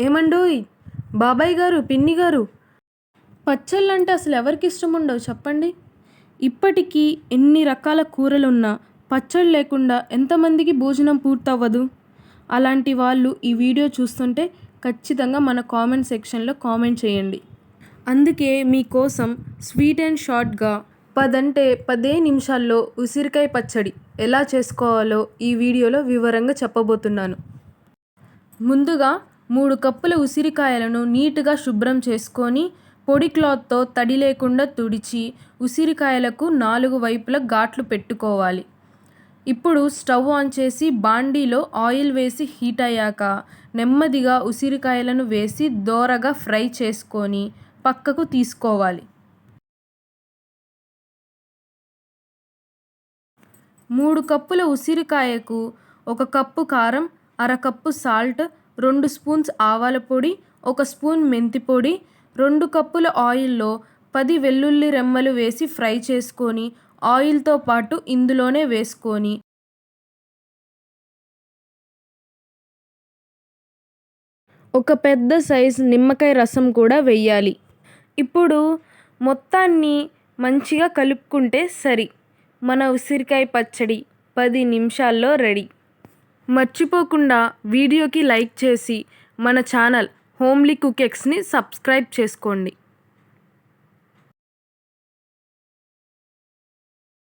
ఏమండోయ్ బాబాయ్ గారు, పిన్ని గారు, పచ్చళ్ళంటే అసలు ఎవరికి ఇష్టం ఉండవు చెప్పండి. ఇప్పటికీ ఎన్ని రకాల కూరలున్నా పచ్చళ్ళు లేకుండా ఎంతమందికి భోజనం పూర్తవ్వదు. అలాంటి వాళ్ళు ఈ వీడియో చూస్తుంటే ఖచ్చితంగా మన కామెంట్ సెక్షన్లో కామెంట్ చేయండి. అందుకే మీకోసం స్వీట్ అండ్ షార్ట్గా 10 అంటే 10 నిమిషాల్లో ఉసిరికాయ పచ్చడి ఎలా చేసుకోవాలో ఈ వీడియోలో వివరంగా చెప్పబోతున్నాను. ముందుగా 3 కప్పుల ఉసిరికాయలను నీట్గా శుభ్రం చేసుకొని పొడి క్లాత్తో తడి లేకుండా తుడిచి ఉసిరికాయలకు 4 వైపులా ఘాట్లు పెట్టుకోవాలి. ఇప్పుడు స్టవ్ ఆన్ చేసి బాండీలో ఆయిల్ వేసి హీట్ అయ్యాక నెమ్మదిగా ఉసిరికాయలను వేసి దోరగా ఫ్రై చేసుకొని పక్కకు తీసుకోవాలి. 3 కప్పుల ఉసిరికాయకు 1 కప్పు కారం, అరకప్పు సాల్ట్, 2 స్పూన్స్ ఆవాల పొడి, 1 స్పూన్ మెంతి పొడి, 2 కప్పుల ఆయిల్లో 10 వెల్లుల్లి రెమ్మలు వేసి ఫ్రై చేసుకొని ఆయిల్తో పాటు ఇందులోనే వేసుకొని ఒక పెద్ద సైజు నిమ్మకాయ రసం కూడా వెయ్యాలి. ఇప్పుడు మొత్తాన్ని మంచిగా కలుపుకుంటే సరి. మన ఉసిరికాయ పచ్చడి 10 నిమిషాల్లో రెడీ. మర్చిపోకుండా వీడియోకి లైక్ చేసి మన ఛానల్ హోమ్లీ కుక్ ఎగ్స్ని సబ్స్క్రైబ్ చేసుకోండి.